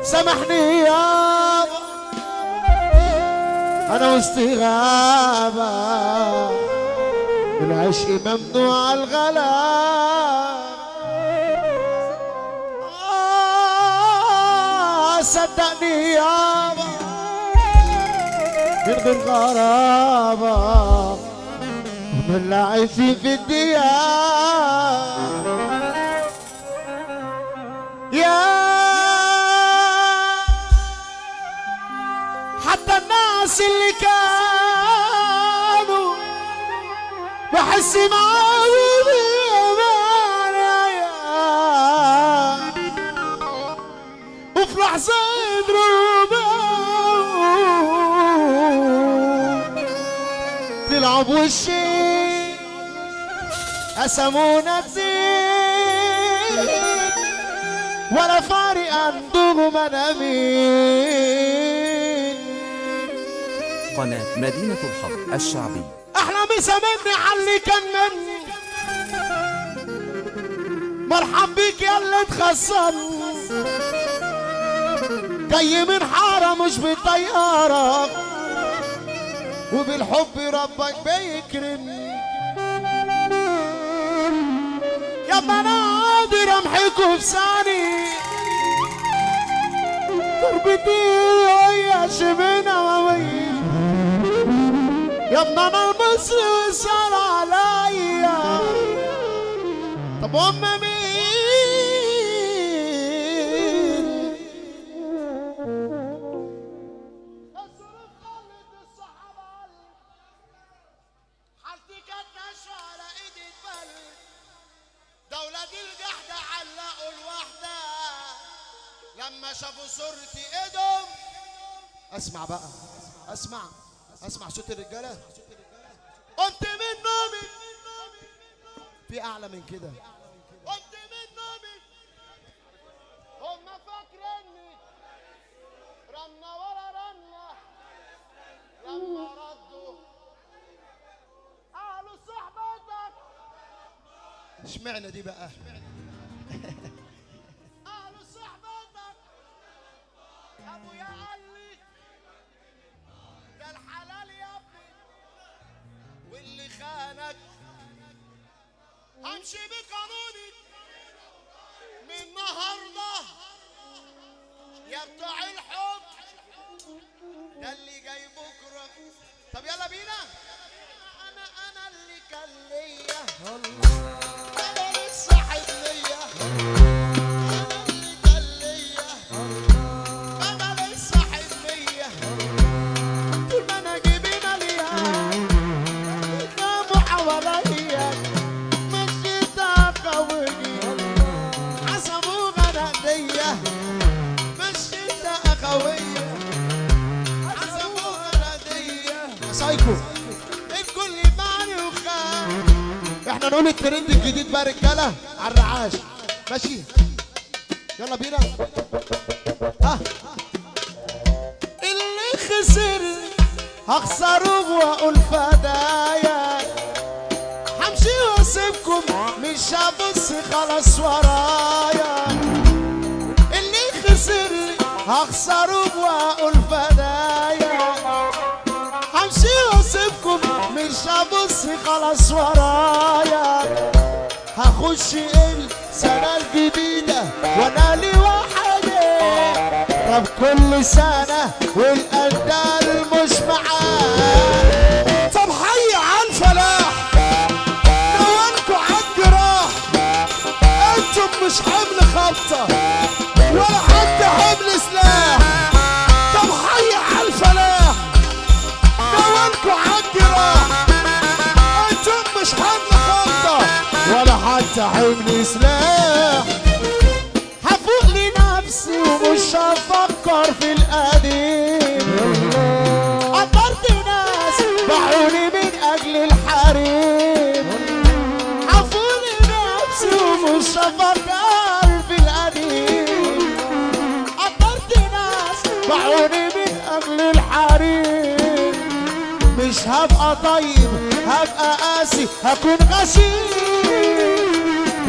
سامحني يابا انا وسط غابة العشق ممنوع الغلا صدقني يابا من غير غرابة ومن اللي عايشين في الديار يا حتى الناس اللي كانوا بحس معاهم بالأمانة وفي لحظة تلعب وشي قسمونا كتير ولا فارق عندهم انا مين. قناة مدينة الحب الشعبي. احلى مسا مني علي كان مني مرحب بيك يا اللي تخصني جاي من حارة مش بطيارة وبالحب ربك بيكرمني يا ما انا قادر امحيكوا في ثاني تربتي هي شبنا ووي يا ابنا انا المصري وصار عليا طب ام مين حالتي كانت ناشفة على ايدي تبلد دولة الجحدة علقوا الوحدة لما شافوا صورتي ايدهم. اسمع بقى اسمع صوت الرجالة. قمت من نومي في اعلى من كده قمت من نومي هم فاكريني رنة ورا رنة لما ردوا قالوا صحبتك اشمعنى دي بقى قالوا صحبتك ابويا قال لي ده الحلال يا ابني واللي خانك همشي بقانوني من النهارده يا بتوع الحب ده اللي جاي بكره. طب يلا بينا. انا اللي كان ليا انا لسه حبليا انا اللي كان ليا انا لسه حبليا طول ما انا جيبي ماليا قدامه حواليا مشيت اخوجي حسبوا غنادية مشيت اخويا حسبوا غنادية سايكو الكل معني وخان. احنا نقول الترند الجديد بقى رجاله على الرعاش ماشي يلا بينا. اللي خسر هخسره واقول فدايا همشي واسيبكم مش هبص خلاص ورايا. اللي خسر هخسره واقول فدايا همشي واسيبكم مش هبص خلاص ورايا. هخش السنة الجديدة وانا لي وحدي طب كل سنة والقدال مش معاه. طب حي على الفلاح نوانكوا عالجراح انتم مش حمل خبطة ولا حتى حمل سلاح. طب حي على الفلاح نوانكوا عالجراح انتم مش حمل خبطة ولا حتى حمل سلاح. هفوق لنفسي ومش هفكر في القديم قدرت ناس باعوني من اجل الحريم. هفوق لنفسي ومش هفكر في القديم قدرت ناس باعوني من اجل الحريم. مش هبقى طيب هبقى قاسي هكون غشيم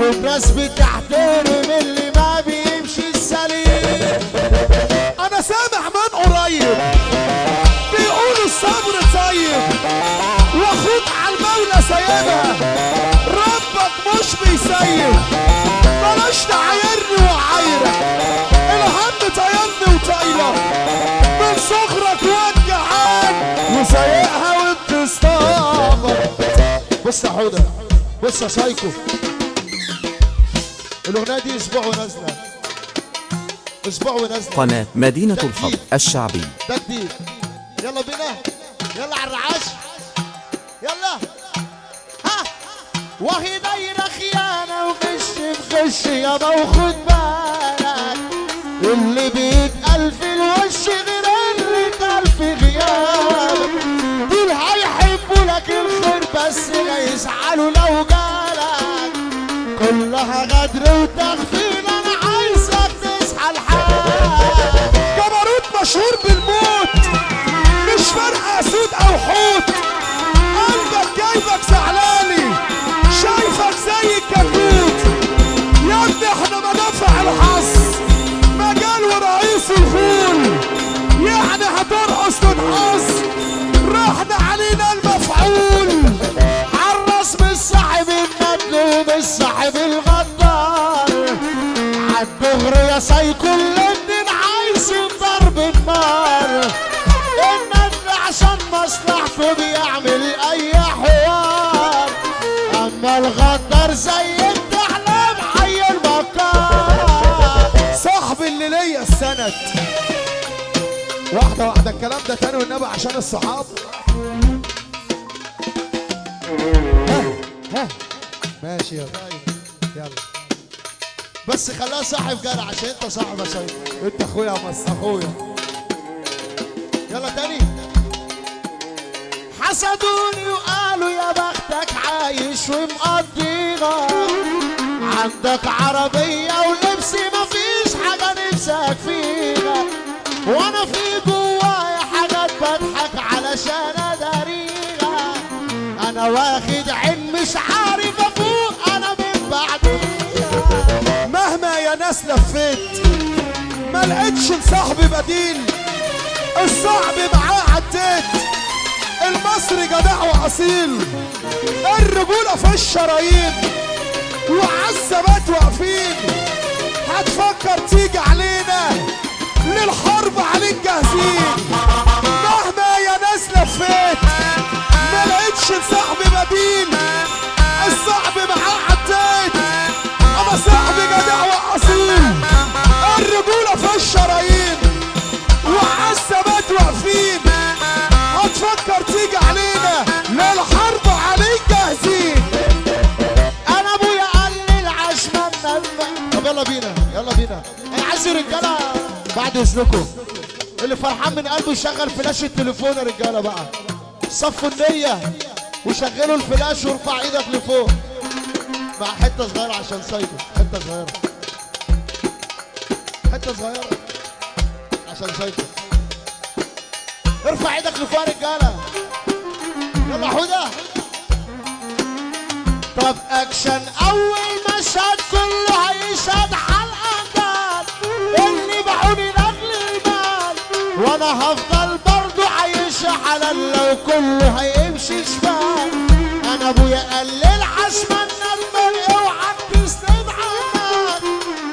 والناس بتحترم اللي ما بيمشي السليم. زيي، بلاش تعايرني وعايرك، الهم طيرني وطايلك، من صغرك وانت جعان وسايقها وبتستعبط. بص يا حوده، بص يا سايكو، الاغنيه دي اسبوع ونازله، اسبوع ونازله. قناة مدينة الحب الشعبي. ده جديد. يلا بينا، يلا على الرعاش، يلا. ها وهي دايره خيانه وغش بغش يابا، وخد بالك اللي بيتقال في الوش غير اللي اتقال في غيابك. دول هيحبوا لك الخير بس هيزعلوا لو جالك، كلها غدر وتغفيل. انا عايزك تصحى الحال. جبروت مشهور بالموت، مش فارقه اسود او حوت، قلبك جايبك زعلاني، شايفك زي الكبوت. يا ابني احنا مدافع الحظ، مجال ورئيس الفول، يعني هترقص تنحظ، رحنا علينا المفعول. عالراس مش صاحب الندل ومش صاحب الغدار، عالدغري يا سايكو الاتنين عايزين ضرب النار. الندل عشان مصلحته بيعمل اي حوار، اما الغدار زي الدحلاب حي المكار. صاحبي اللي ليا السند، واحدة واحدة الكلام ده تاني والنبي عشان الصحاب. ها ماشي يلا يلا، بس خليها صاحب جدع عشان انت صاحب يا سيد، انت اخويا بس اخويا. يلا تاني. حسدوني وقالوا يا بختك عايش ومقضيها، عندك عربية ولبسي مفيش حاجة نفسك فيها، وانا في جوايا حاجات بضحك علشان اداريها. انا واخد عين مش عارف افوق انا من بعديها. مهما يا ناس لفيت ما لقيتش لصاحبي بديل، الصعب معاه عديت، المصري جدع واصيل، الرجولة في الشرايين وعالثبات واقفين. هتفكر تيجي علينا للحرب عليك جاهزين. مهما يا ناس لفيت ما لقيتش لصاحبي بديل، الصعب معاه عديت، اما صاحبي جدع واصيل، الرجولة في الشرايين وعالثبات واقفين. هتفكر تيجي علينا للحرب عليك جاهزين. انا ابويا قال لي العشمة منمى. طب يلا بينا يلا بينا، انا عايز رجاله بعد اذنكم اللي فرحان من قلبه يشغل فلاش التليفون يا رجاله بقى. صفوا النية وشغلوا الفلاش وارفع ايدك لفوق مع حته صغيره عشان سايبه، حته صغيره حته صغيره عشان سايبه. ارفع ايدك لفوق يا رجاله، يلا حوده. طب اكشن، اول مشهد كله هيشهد على الانداد اللي باعوني لاجل المال، وانا هفضل برضه عايش حلال لو كله هيمشي شمال. انا ابويا قال لي العشمة الندل اوعك تسند عمال،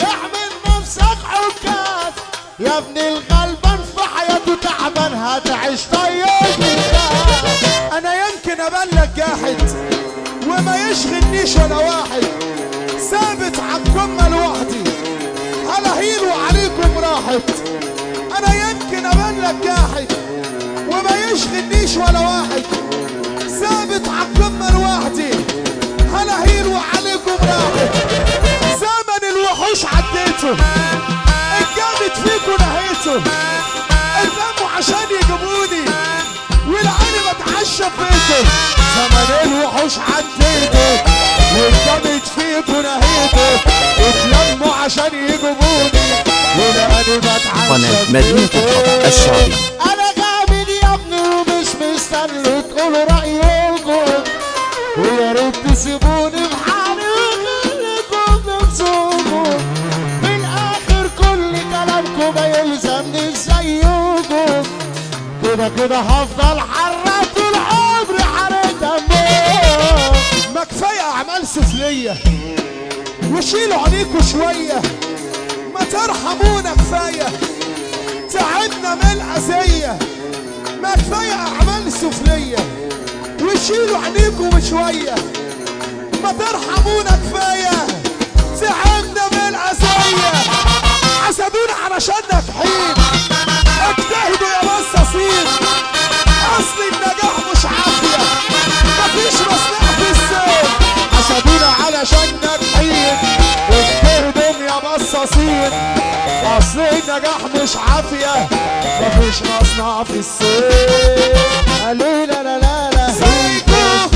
اعمل نفسك عكاز يا ابن الغلبان في حياته تعبان هتعيش طيب. انا يمكن ابلغ جاحد وما يشغلنيش ولا واحد، ثابت عالجمة لوحدي هلهيل وعليكم راحت. انا يمكن ابلغ جاحد وما يشغلنيش ولا واحد، ثابت عالجمة لوحدي هلهيل وعليكم راحت. زمن الوحوش عديته، الجامد فيكم نهيته، اتلموا عشان يجيبوني والعيني بتعشى بيته. زمن الوحوش عديته والجامد فيكم نهيته، اتلموا عشان يجيبوني والعيني بتعشى قناة مدينة الحب الشعبي. انا جامد يا ابني ومش مستني تقولوا رأيكم، ويا ريت تسيبوني بحالي وخليكم نفسكم. في الاخر كل كلامكم ما يلزمني زيكم، كده كده هفضل حرة طول عمري حريت دمكم. ما كفايه اعمال سفليه وشيلوا عينيكوا شوية، ما ترحمونا كفاية، تعبنا من الأذية، ما كفاية أعمال سفلية. وشيلوا عينيكوا شوية، ما ترحمونا كفاية، تعبنا من الأذية. حسدونا علشان ناجحين، اجتهدوا يا بصاصين، أصل النجاح مش عافية، مفيش مصلحة في السيف. حسدونا علشان ناجحين، اجتهدوا يا بصاصين، أصل النجاح مش عافية، مفيش مصلحة في السيف. قالوا لا لا لا لا زيكو